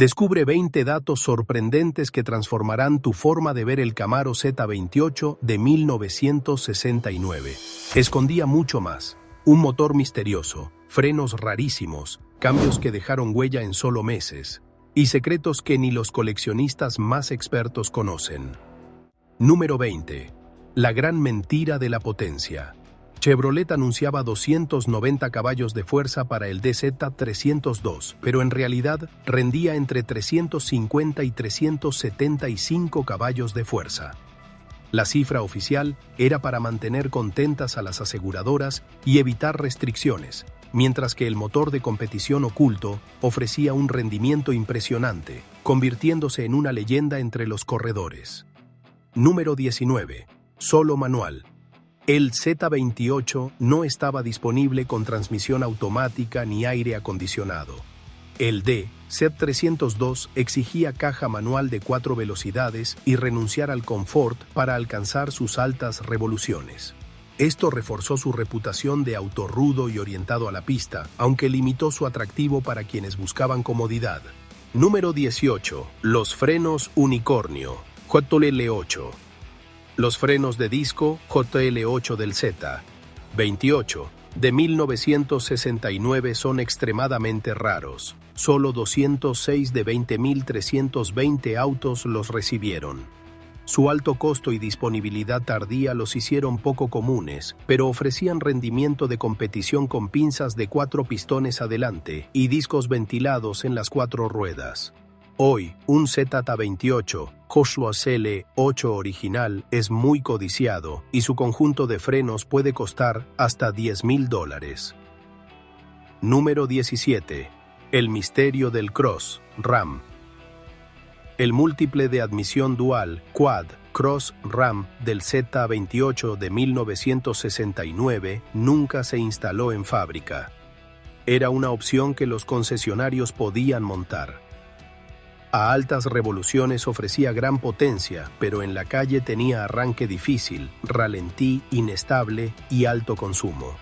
Descubre 20 datos sorprendentes que transformarán tu forma de ver el Camaro Z28 de 1969. Escondía mucho más. Un motor misterioso, frenos rarísimos, cambios que dejaron huella en solo meses, y secretos que ni los coleccionistas más expertos conocen. Número 20. La gran mentira de la potencia. Chevrolet anunciaba 290 caballos de fuerza para el DZ302, pero en realidad rendía entre 350 y 375 caballos de fuerza. La cifra oficial era para mantener contentas a las aseguradoras y evitar restricciones, mientras que el motor de competición oculto ofrecía un rendimiento impresionante, convirtiéndose en una leyenda entre los corredores. Número 19. Solo manual. El Z28 no estaba disponible con transmisión automática ni aire acondicionado. El Z302 exigía caja manual de 4 velocidades y renunciar al confort para alcanzar sus altas revoluciones. Esto reforzó su reputación de auto rudo y orientado a la pista, aunque limitó su atractivo para quienes buscaban comodidad. Número 18. Los frenos unicornio, JL8. Los frenos de disco JL8 del Z28 de 1969 son extremadamente raros. Solo 206 de 20.320 autos los recibieron. Su alto costo y disponibilidad tardía los hicieron poco comunes, pero ofrecían rendimiento de competición con pinzas de 4 pistones adelante y discos ventilados en las 4 ruedas. Hoy, un Z28 JL8 original es muy codiciado y su conjunto de frenos puede costar hasta $10,000. Número 17. El misterio del Cross Ram. El múltiple de admisión dual Quad Cross Ram del Z28 de 1969 nunca se instaló en fábrica. Era una opción que los concesionarios podían montar. A altas revoluciones ofrecía gran potencia, pero en la calle tenía arranque difícil, ralentí inestable y alto consumo.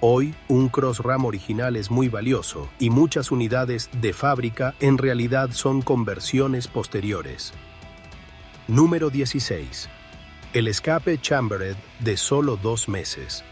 Hoy, un Cross Ram original es muy valioso y muchas unidades de fábrica en realidad son conversiones posteriores. Número 16. El escape chambered de solo 2 meses.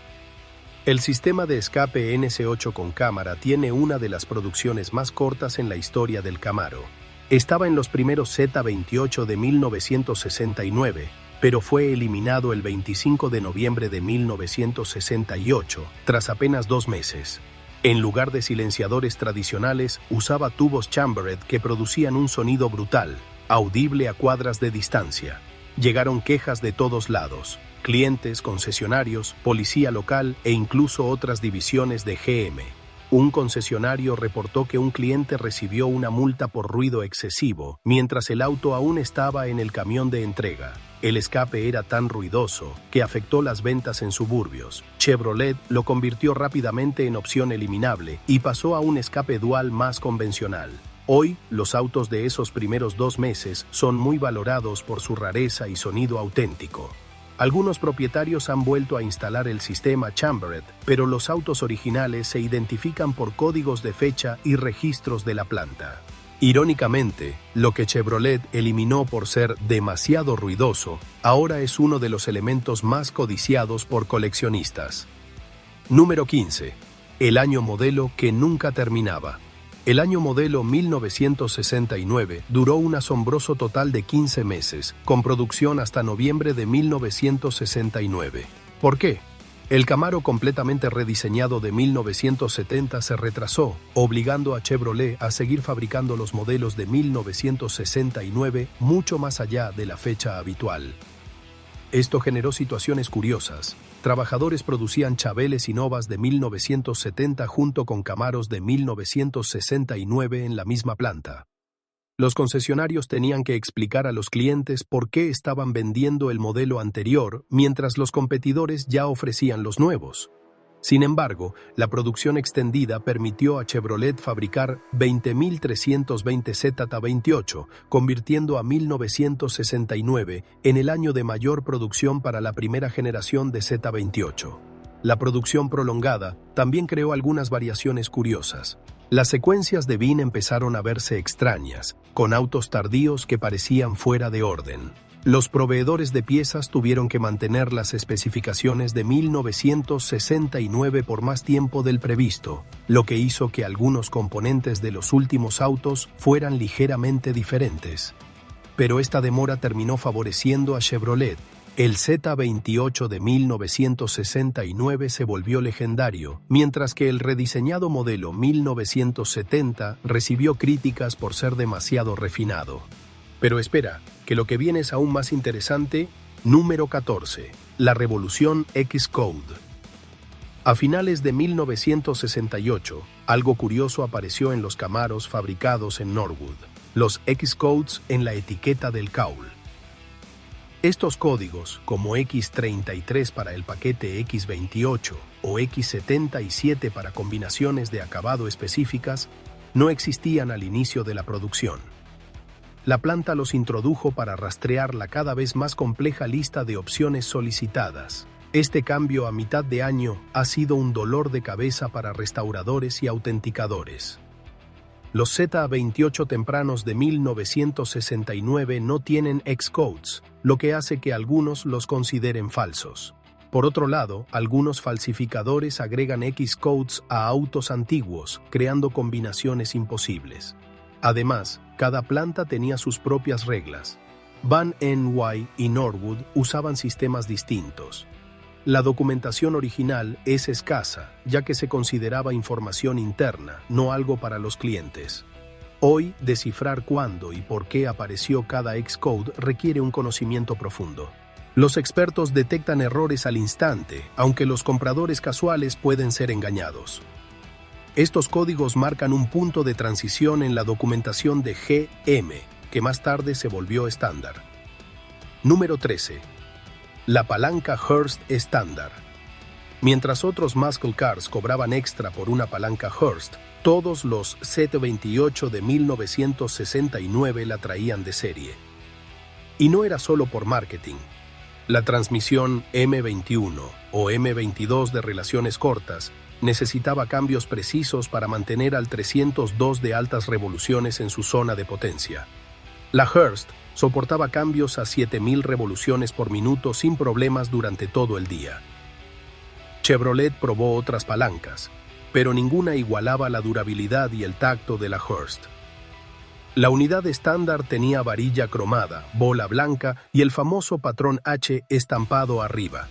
El sistema de escape NS8 con cámara tiene una de las producciones más cortas en la historia del Camaro. Estaba en los primeros Z28 de 1969, pero fue eliminado el 25 de noviembre de 1968, tras apenas 2 meses. En lugar de silenciadores tradicionales, usaba tubos chambered que producían un sonido brutal, audible a cuadras de distancia. Llegaron quejas de todos lados: clientes, concesionarios, policía local e incluso otras divisiones de GM. Un concesionario reportó que un cliente recibió una multa por ruido excesivo, mientras el auto aún estaba en el camión de entrega. El escape era tan ruidoso que afectó las ventas en suburbios. Chevrolet lo convirtió rápidamente en opción eliminable y pasó a un escape dual más convencional. Hoy, los autos de esos primeros 2 meses son muy valorados por su rareza y sonido auténtico. Algunos propietarios han vuelto a instalar el sistema chambered, pero los autos originales se identifican por códigos de fecha y registros de la planta. Irónicamente, lo que Chevrolet eliminó por ser demasiado ruidoso, ahora es uno de los elementos más codiciados por coleccionistas. Número 15. El año modelo que nunca terminaba. El año modelo 1969 duró un asombroso total de 15 meses, con producción hasta noviembre de 1969. ¿Por qué? El Camaro completamente rediseñado de 1970 se retrasó, obligando a Chevrolet a seguir fabricando los modelos de 1969 mucho más allá de la fecha habitual. Esto generó situaciones curiosas. Trabajadores producían Chabeles y Novas de 1970 junto con Camaros de 1969 en la misma planta. Los concesionarios tenían que explicar a los clientes por qué estaban vendiendo el modelo anterior mientras los competidores ya ofrecían los nuevos. Sin embargo, la producción extendida permitió a Chevrolet fabricar 20.320 Z28, convirtiendo a 1969 en el año de mayor producción para la primera generación de Z28. La producción prolongada también creó algunas variaciones curiosas. Las secuencias de VIN empezaron a verse extrañas, con autos tardíos que parecían fuera de orden. Los proveedores de piezas tuvieron que mantener las especificaciones de 1969 por más tiempo del previsto, lo que hizo que algunos componentes de los últimos autos fueran ligeramente diferentes. Pero esta demora terminó favoreciendo a Chevrolet. El Z28 de 1969 se volvió legendario, mientras que el rediseñado modelo 1970 recibió críticas por ser demasiado refinado. Pero espera, que lo que viene es aún más interesante. Número 14. La revolución Xcode. A finales de 1968, algo curioso apareció en los Camaros fabricados en Norwood: los Xcodes en la etiqueta del caul. Estos códigos, como X33 para el paquete X28 o X77 para combinaciones de acabado específicas, no existían al inicio de la producción. La planta los introdujo para rastrear la cada vez más compleja lista de opciones solicitadas. Este cambio a mitad de año ha sido un dolor de cabeza para restauradores y autenticadores. Los Z28 tempranos de 1969 no tienen Xcodes, lo que hace que algunos los consideren falsos. Por otro lado, algunos falsificadores agregan Xcodes a autos antiguos, creando combinaciones imposibles. Además, cada planta tenía sus propias reglas. Van NY y Norwood usaban sistemas distintos. La documentación original es escasa, ya que se consideraba información interna, no algo para los clientes. Hoy, descifrar cuándo y por qué apareció cada Xcode requiere un conocimiento profundo. Los expertos detectan errores al instante, aunque los compradores casuales pueden ser engañados. Estos códigos marcan un punto de transición en la documentación de GM, que más tarde se volvió estándar. Número 13. La palanca Hurst estándar. Mientras otros muscle cars cobraban extra por una palanca Hurst, todos los Z28 de 1969 la traían de serie. Y no era solo por marketing. La transmisión M21 o M22 de relaciones cortas necesitaba cambios precisos para mantener al 302 de altas revoluciones en su zona de potencia. La Hurst soportaba cambios a 7000 revoluciones por minuto sin problemas durante todo el día. Chevrolet probó otras palancas, pero ninguna igualaba la durabilidad y el tacto de la Hurst. La unidad estándar tenía varilla cromada, bola blanca y el famoso patrón H estampado arriba.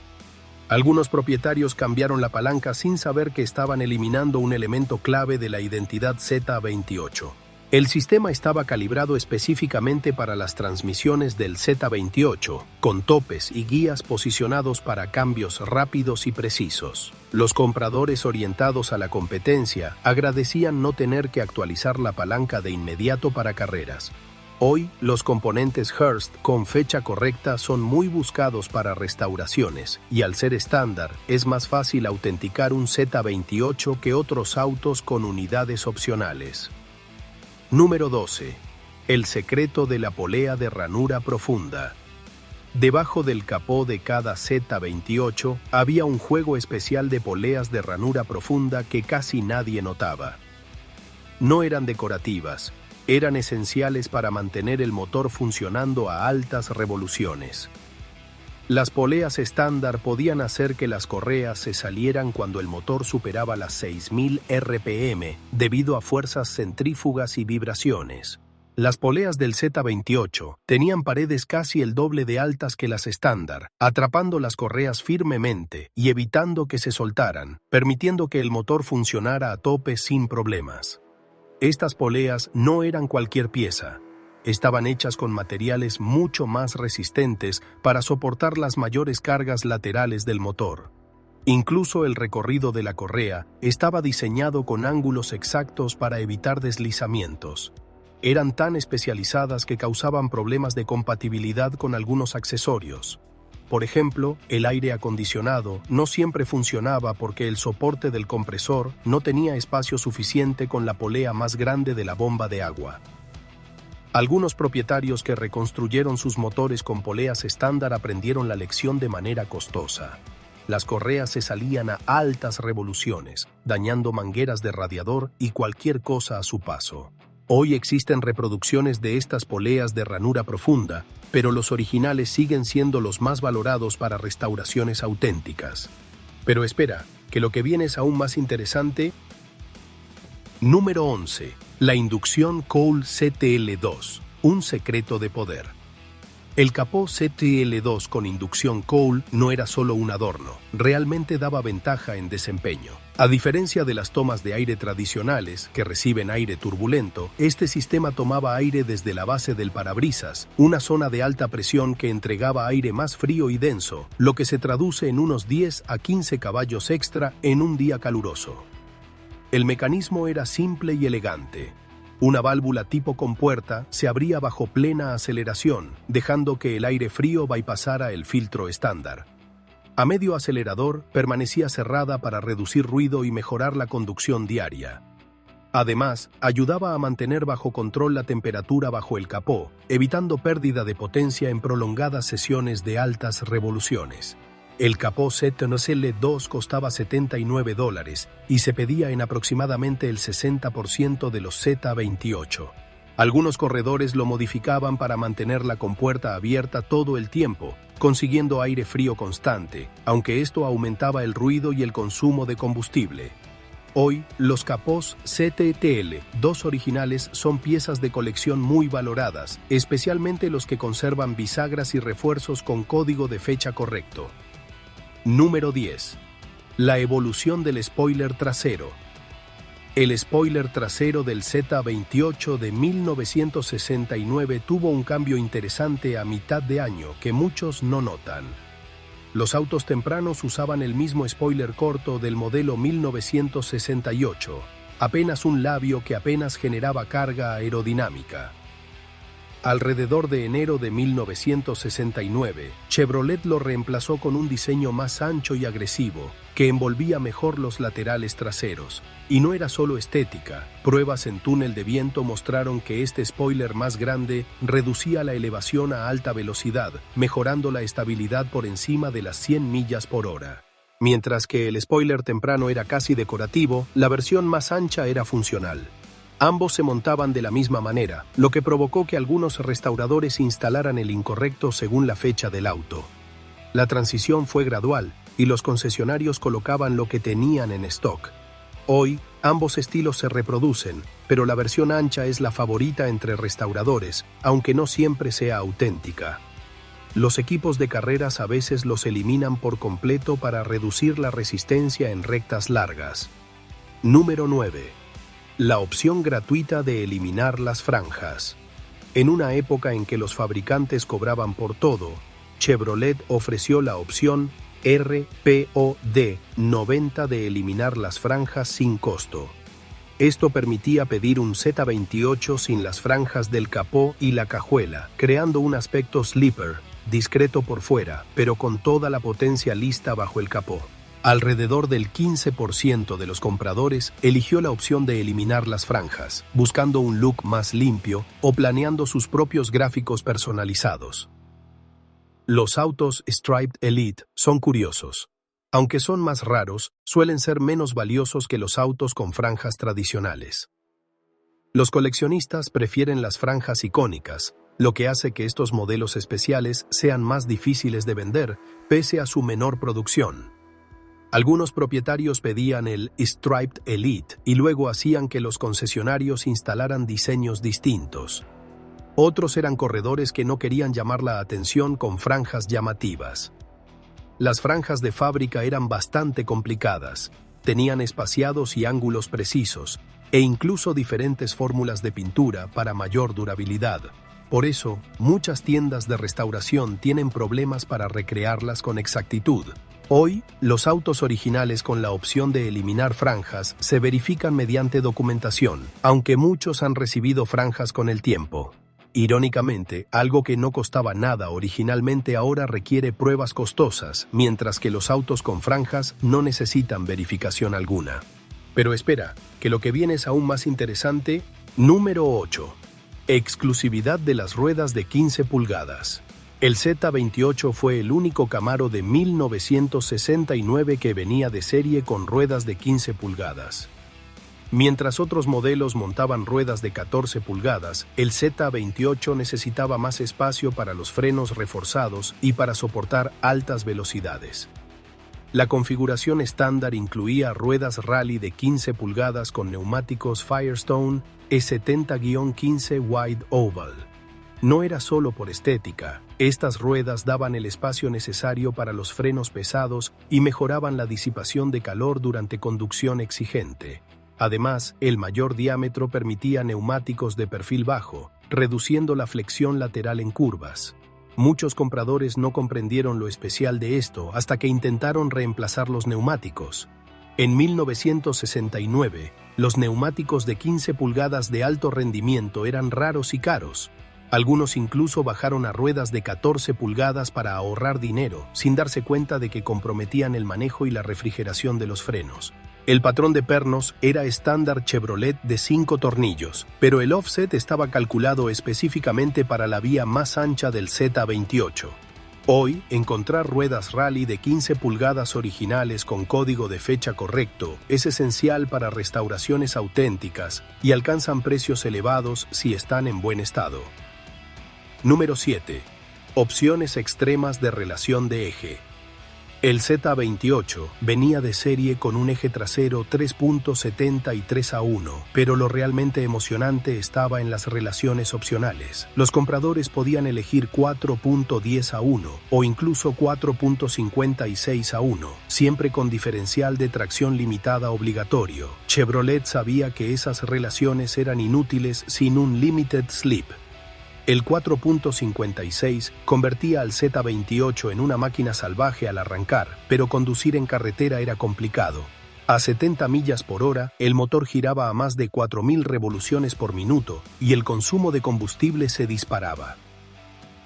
Algunos propietarios cambiaron la palanca sin saber que estaban eliminando un elemento clave de la identidad Z28. El sistema estaba calibrado específicamente para las transmisiones del Z28, con topes y guías posicionados para cambios rápidos y precisos. Los compradores orientados a la competencia agradecían no tener que actualizar la palanca de inmediato para carreras. Hoy, los componentes Hurst con fecha correcta son muy buscados para restauraciones, y al ser estándar, es más fácil autenticar un Z28 que otros autos con unidades opcionales. Número 12. El secreto de la polea de ranura profunda. Debajo del capó de cada Z28 había un juego especial de poleas de ranura profunda que casi nadie notaba. No eran decorativas, eran esenciales para mantener el motor funcionando a altas revoluciones. Las poleas estándar podían hacer que las correas se salieran cuando el motor superaba las 6000 RPM debido a fuerzas centrífugas y vibraciones. Las poleas del Z28 tenían paredes casi el doble de altas que las estándar, atrapando las correas firmemente y evitando que se soltaran, permitiendo que el motor funcionara a tope sin problemas. Estas poleas no eran cualquier pieza. Estaban hechas con materiales mucho más resistentes para soportar las mayores cargas laterales del motor. Incluso el recorrido de la correa estaba diseñado con ángulos exactos para evitar deslizamientos. Eran tan especializadas que causaban problemas de compatibilidad con algunos accesorios. Por ejemplo, el aire acondicionado no siempre funcionaba porque el soporte del compresor no tenía espacio suficiente con la polea más grande de la bomba de agua. Algunos propietarios que reconstruyeron sus motores con poleas estándar aprendieron la lección de manera costosa. Las correas se salían a altas revoluciones, dañando mangueras de radiador y cualquier cosa a su paso. Hoy existen reproducciones de estas poleas de ranura profunda, pero los originales siguen siendo los más valorados para restauraciones auténticas. Pero espera, que lo que viene es aún más interesante. Número 11. La inducción Cole CTL2, un secreto de poder. El capó CTL2 con inducción Cole no era solo un adorno, realmente daba ventaja en desempeño. A diferencia de las tomas de aire tradicionales, que reciben aire turbulento, este sistema tomaba aire desde la base del parabrisas, una zona de alta presión que entregaba aire más frío y denso, lo que se traduce en unos 10 a 15 caballos extra en un día caluroso. El mecanismo era simple y elegante. Una válvula tipo compuerta se abría bajo plena aceleración, dejando que el aire frío bypassara el filtro estándar. A medio acelerador permanecía cerrada para reducir ruido y mejorar la conducción diaria. Además, ayudaba a mantener bajo control la temperatura bajo el capó, evitando pérdida de potencia en prolongadas sesiones de altas revoluciones. El capó CTL2 costaba $79 y se pedía en aproximadamente el 60% de los Z28. Algunos corredores lo modificaban para mantener la compuerta abierta todo el tiempo, consiguiendo aire frío constante, aunque esto aumentaba el ruido y el consumo de combustible. Hoy, los capós CTL2 originales son piezas de colección muy valoradas, especialmente los que conservan bisagras y refuerzos con código de fecha correcto. Número 10. La evolución del spoiler trasero. El spoiler trasero del Z28 de 1969 tuvo un cambio interesante a mitad de año que muchos no notan. Los autos tempranos usaban el mismo spoiler corto del modelo 1968, apenas un labio que apenas generaba carga aerodinámica. Alrededor de enero de 1969, Chevrolet lo reemplazó con un diseño más ancho y agresivo, que envolvía mejor los laterales traseros. Y no era solo estética, pruebas en túnel de viento mostraron que este spoiler más grande reducía la elevación a alta velocidad, mejorando la estabilidad por encima de las 100 millas por hora. Mientras que el spoiler temprano era casi decorativo, la versión más ancha era funcional. Ambos se montaban de la misma manera, lo que provocó que algunos restauradores instalaran el incorrecto según la fecha del auto. La transición fue gradual y los concesionarios colocaban lo que tenían en stock. Hoy, ambos estilos se reproducen, pero la versión ancha es la favorita entre restauradores, aunque no siempre sea auténtica. Los equipos de carreras a veces los eliminan por completo para reducir la resistencia en rectas largas. Número 9. La opción gratuita de eliminar las franjas. En una época en que los fabricantes cobraban por todo, Chevrolet ofreció la opción RPOD 90 de eliminar las franjas sin costo. Esto permitía pedir un Z28 sin las franjas del capó y la cajuela, creando un aspecto sleeper, discreto por fuera, pero con toda la potencia lista bajo el capó. Alrededor del 15% de los compradores eligió la opción de eliminar las franjas, buscando un look más limpio o planeando sus propios gráficos personalizados. Los autos Striped Elite son curiosos. Aunque son más raros, suelen ser menos valiosos que los autos con franjas tradicionales. Los coleccionistas prefieren las franjas icónicas, lo que hace que estos modelos especiales sean más difíciles de vender, pese a su menor producción. Algunos propietarios pedían el Striped Elite y luego hacían que los concesionarios instalaran diseños distintos. Otros eran corredores que no querían llamar la atención con franjas llamativas. Las franjas de fábrica eran bastante complicadas, tenían espaciados y ángulos precisos, e incluso diferentes fórmulas de pintura para mayor durabilidad. Por eso, muchas tiendas de restauración tienen problemas para recrearlas con exactitud. Hoy, los autos originales con la opción de eliminar franjas se verifican mediante documentación, aunque muchos han recibido franjas con el tiempo. Irónicamente, algo que no costaba nada originalmente ahora requiere pruebas costosas, mientras que los autos con franjas no necesitan verificación alguna. Pero espera, que lo que viene es aún más interesante. Número 8. Exclusividad de las ruedas de 15 pulgadas. El Z28 fue el único Camaro de 1969 que venía de serie con ruedas de 15 pulgadas. Mientras otros modelos montaban ruedas de 14 pulgadas, el Z28 necesitaba más espacio para los frenos reforzados y para soportar altas velocidades. La configuración estándar incluía ruedas rally de 15 pulgadas con neumáticos Firestone E70-15 Wide Oval. No era solo por estética, estas ruedas daban el espacio necesario para los frenos pesados y mejoraban la disipación de calor durante conducción exigente. Además, el mayor diámetro permitía neumáticos de perfil bajo, reduciendo la flexión lateral en curvas. Muchos compradores no comprendieron lo especial de esto hasta que intentaron reemplazar los neumáticos. En 1969, los neumáticos de 15 pulgadas de alto rendimiento eran raros y caros. Algunos incluso bajaron a ruedas de 14 pulgadas para ahorrar dinero, sin darse cuenta de que comprometían el manejo y la refrigeración de los frenos. El patrón de pernos era estándar Chevrolet de 5 tornillos, pero el offset estaba calculado específicamente para la vía más ancha del Z28. Hoy, encontrar ruedas rally de 15 pulgadas originales con código de fecha correcto es esencial para restauraciones auténticas y alcanzan precios elevados si están en buen estado. Número 7. Opciones extremas de relación de eje. El Z28 venía de serie con un eje trasero 3.73:1, pero lo realmente emocionante estaba en las relaciones opcionales. Los compradores podían elegir 4.10:1 o incluso 4.56:1, siempre con diferencial de tracción limitada obligatorio. Chevrolet sabía que esas relaciones eran inútiles sin un limited slip. El 4.56 convertía al Z28 en una máquina salvaje al arrancar, pero conducir en carretera era complicado. A 70 millas por hora, el motor giraba a más de 4.000 revoluciones por minuto y el consumo de combustible se disparaba.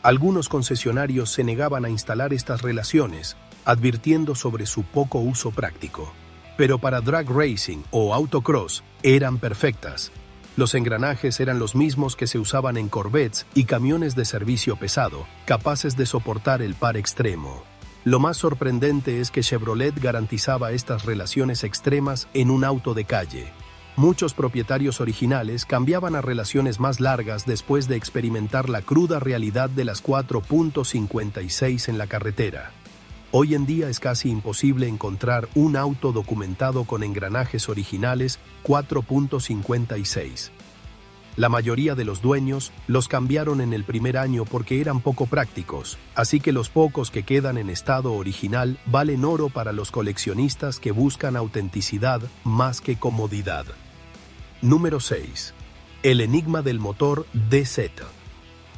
Algunos concesionarios se negaban a instalar estas relaciones, advirtiendo sobre su poco uso práctico. Pero para drag racing o autocross eran perfectas. Los engranajes eran los mismos que se usaban en Corvettes y camiones de servicio pesado, capaces de soportar el par extremo. Lo más sorprendente es que Chevrolet garantizaba estas relaciones extremas en un auto de calle. Muchos propietarios originales cambiaban a relaciones más largas después de experimentar la cruda realidad de las 4.56 en la carretera. Hoy en día es casi imposible encontrar un auto documentado con engranajes originales 4.56. La mayoría de los dueños los cambiaron en el primer año porque eran poco prácticos, así que los pocos que quedan en estado original valen oro para los coleccionistas que buscan autenticidad más que comodidad. Número 6. El enigma del motor DZ.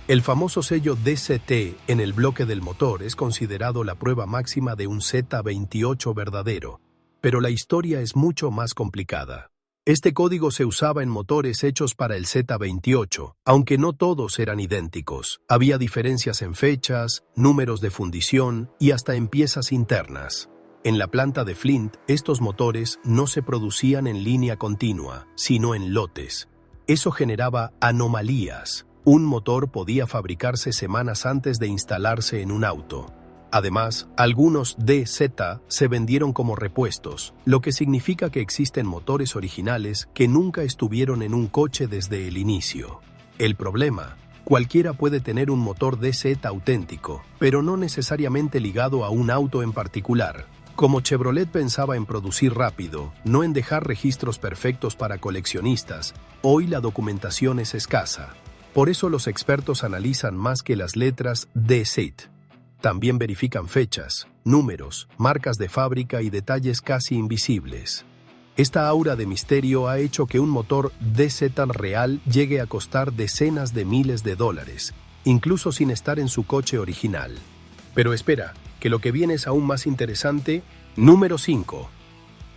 El famoso sello DZT en el bloque del motor es considerado la prueba máxima de un Z28 verdadero, pero la historia es mucho más complicada. Este código se usaba en motores hechos para el Z28, aunque no todos eran idénticos. Había diferencias en fechas, números de fundición y hasta en piezas internas. En la planta de Flint, estos motores no se producían en línea continua, sino en lotes. Eso generaba anomalías. Un motor podía fabricarse semanas antes de instalarse en un auto. Además, algunos DZ se vendieron como repuestos, lo que significa que existen motores originales que nunca estuvieron en un coche desde el inicio. El problema: cualquiera puede tener un motor DZ auténtico, pero no necesariamente ligado a un auto en particular. Como Chevrolet pensaba en producir rápido, no en dejar registros perfectos para coleccionistas, hoy la documentación es escasa. Por eso los expertos analizan más que las letras DZ. También verifican fechas, números, marcas de fábrica y detalles casi invisibles. Esta aura de misterio ha hecho que un motor DZ real llegue a costar decenas de miles de dólares, incluso sin estar en su coche original. Pero espera, que lo que viene es aún más interesante. Número 5.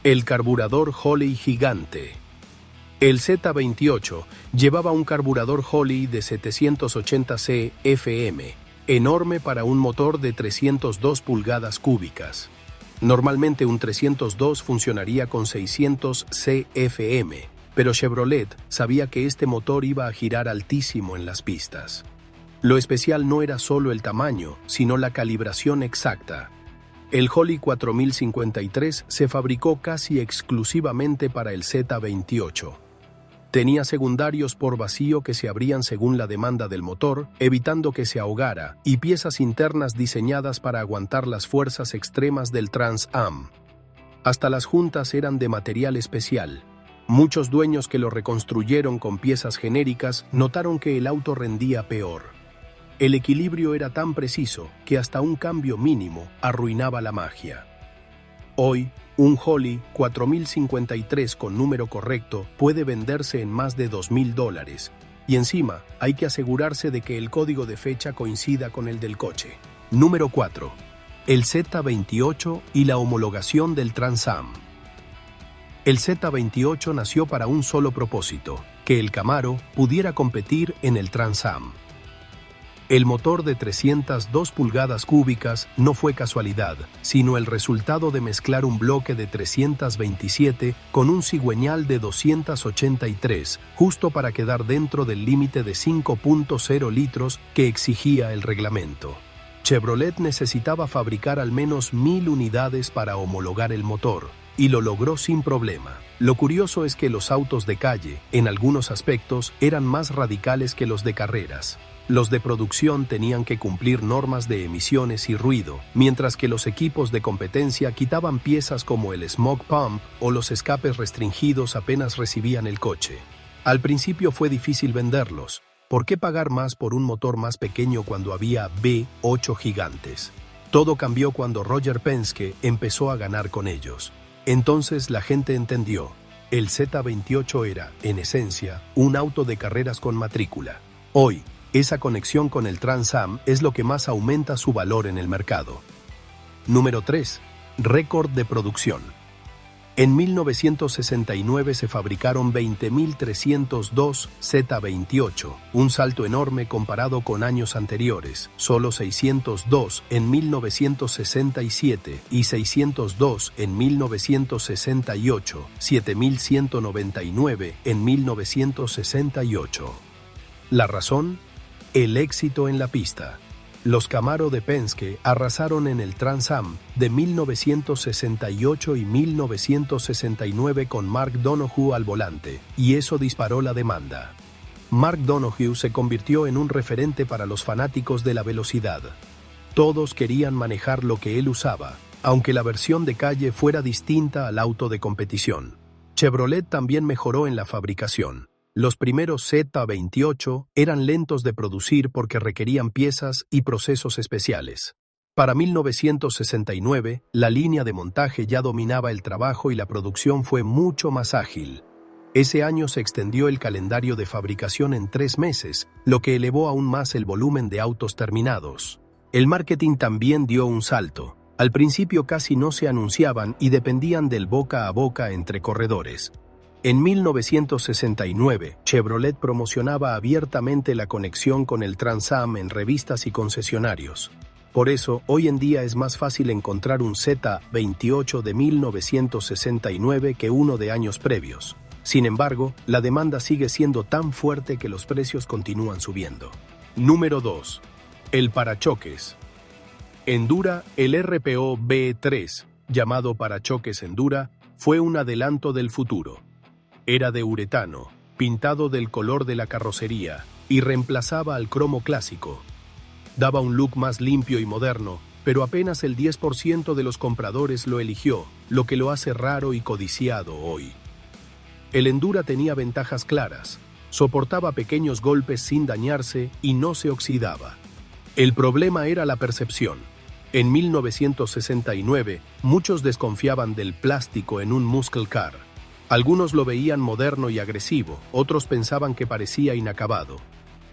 El carburador Holley gigante. El Z28 llevaba un carburador Holley de 780C FM, enorme para un motor de 302 pulgadas cúbicas. Normalmente un 302 funcionaría con 600 CFM, pero Chevrolet sabía que este motor iba a girar altísimo en las pistas. Lo especial no era solo el tamaño, sino la calibración exacta. El Holley 4053 se fabricó casi exclusivamente para el Z28. Tenía secundarios por vacío que se abrían según la demanda del motor, evitando que se ahogara, y piezas internas diseñadas para aguantar las fuerzas extremas del Trans Am. Hasta las juntas eran de material especial. Muchos dueños que lo reconstruyeron con piezas genéricas notaron que el auto rendía peor. El equilibrio era tan preciso que hasta un cambio mínimo arruinaba la magia. Hoy, un Holley 4053 con número correcto puede venderse en más de $2,000, y encima hay que asegurarse de que el código de fecha coincida con el del coche. Número 4. El Z28 y la homologación del Trans Am. El Z28 nació para un solo propósito: que el Camaro pudiera competir en el Trans Am. El motor de 302 pulgadas cúbicas no fue casualidad, sino el resultado de mezclar un bloque de 327 con un cigüeñal de 283, justo para quedar dentro del límite de 5.0 litros que exigía el reglamento. Chevrolet necesitaba fabricar al menos 1,000 unidades para homologar el motor, y lo logró sin problema. Lo curioso es que los autos de calle, en algunos aspectos, eran más radicales que los de carreras. Los de producción tenían que cumplir normas de emisiones y ruido, mientras que los equipos de competencia quitaban piezas como el smoke pump o los escapes restringidos apenas recibían el coche. Al principio fue difícil venderlos. ¿Por qué pagar más por un motor más pequeño cuando había V8 gigantes? Todo cambió cuando Roger Penske empezó a ganar con ellos. Entonces la gente entendió. El Z28 era, en esencia, un auto de carreras con matrícula. Hoy, esa conexión con el Trans Am es lo que más aumenta su valor en el mercado. Número 3. Récord de producción. En 1969 se fabricaron 20.302 Z28, un salto enorme comparado con años anteriores, solo 602 en 1967 y 602 en 1968, 7.199 en 1968. ¿La razón? El éxito en la pista. Los Camaro de Penske arrasaron en el Trans Am de 1968 y 1969 con Mark Donohue al volante, y eso disparó la demanda. Mark Donohue se convirtió en un referente para los fanáticos de la velocidad. Todos querían manejar lo que él usaba, aunque la versión de calle fuera distinta al auto de competición. Chevrolet también mejoró en la fabricación. Los primeros Z28 eran lentos de producir porque requerían piezas y procesos especiales. Para 1969, la línea de montaje ya dominaba el trabajo y la producción fue mucho más ágil. Ese año se extendió el calendario de fabricación en 3 meses, lo que elevó aún más el volumen de autos terminados. El marketing también dio un salto. Al principio casi no se anunciaban y dependían del boca a boca entre corredores. En 1969, Chevrolet promocionaba abiertamente la conexión con el Trans Am en revistas y concesionarios. Por eso, hoy en día es más fácil encontrar un Z28 de 1969 que uno de años previos. Sin embargo, la demanda sigue siendo tan fuerte que los precios continúan subiendo. Número 2. El parachoques. Endura, el RPO B3, llamado parachoques Endura, fue un adelanto del futuro. Era de uretano, pintado del color de la carrocería, y reemplazaba al cromo clásico. Daba un look más limpio y moderno, pero apenas el 10% de los compradores lo eligió, lo que lo hace raro y codiciado hoy. El Endura tenía ventajas claras, soportaba pequeños golpes sin dañarse y no se oxidaba. El problema era la percepción. En 1969, muchos desconfiaban del plástico en un muscle car. Algunos lo veían moderno y agresivo, otros pensaban que parecía inacabado.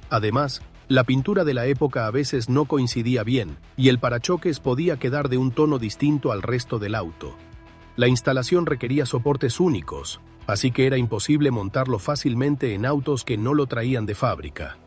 Además, la pintura de la época a veces no coincidía bien, y el parachoques podía quedar de un tono distinto al resto del auto. La instalación requería soportes únicos, así que era imposible montarlo fácilmente en autos que no lo traían de fábrica.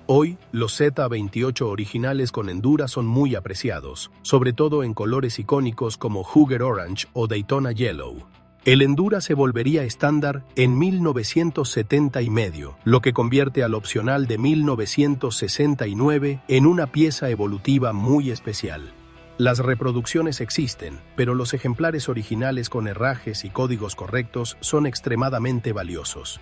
Hoy, los Z28 originales con Endura son muy apreciados, sobre todo en colores icónicos como Hugger Orange o Daytona Yellow. El Endura se volvería estándar en 1970 y medio, lo que convierte al opcional de 1969 en una pieza evolutiva muy especial. Las reproducciones existen, pero los ejemplares originales con herrajes y códigos correctos son extremadamente valiosos.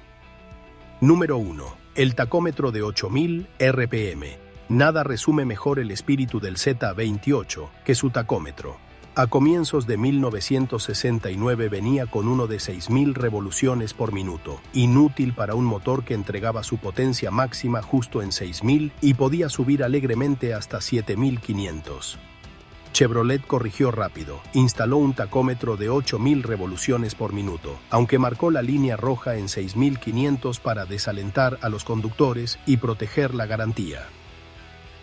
Número 1. El tacómetro de 8000 RPM. Nada resume mejor el espíritu del Z28 que su tacómetro. A comienzos de 1969 venía con uno de 6000 revoluciones por minuto, inútil para un motor que entregaba su potencia máxima justo en 6000 y podía subir alegremente hasta 7500. Chevrolet corrigió rápido, instaló un tacómetro de 8000 revoluciones por minuto, aunque marcó la línea roja en 6500 para desalentar a los conductores y proteger la garantía.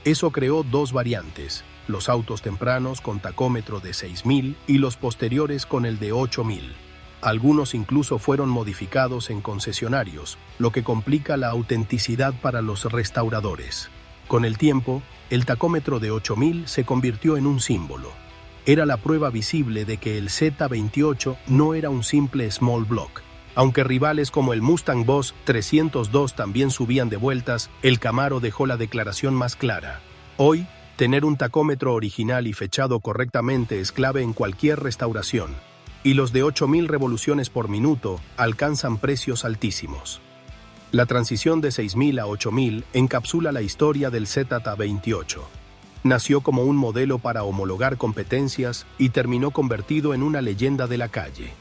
Eso creó dos variantes, los autos tempranos con tacómetro de 6000 y los posteriores con el de 8000. Algunos incluso fueron modificados en concesionarios, lo que complica la autenticidad para los restauradores. Con el tiempo, el tacómetro de 8000 se convirtió en un símbolo. Era la prueba visible de que el Z28 no era un simple small block. Aunque rivales como el Mustang Boss 302 también subían de vueltas, el Camaro dejó la declaración más clara. Hoy, tener un tacómetro original y fechado correctamente es clave en cualquier restauración, y los de 8000 revoluciones por minuto alcanzan precios altísimos. La transición de 6000 a 8000 encapsula la historia del Z28. Nació como un modelo para homologar competencias y terminó convertido en una leyenda de la calle.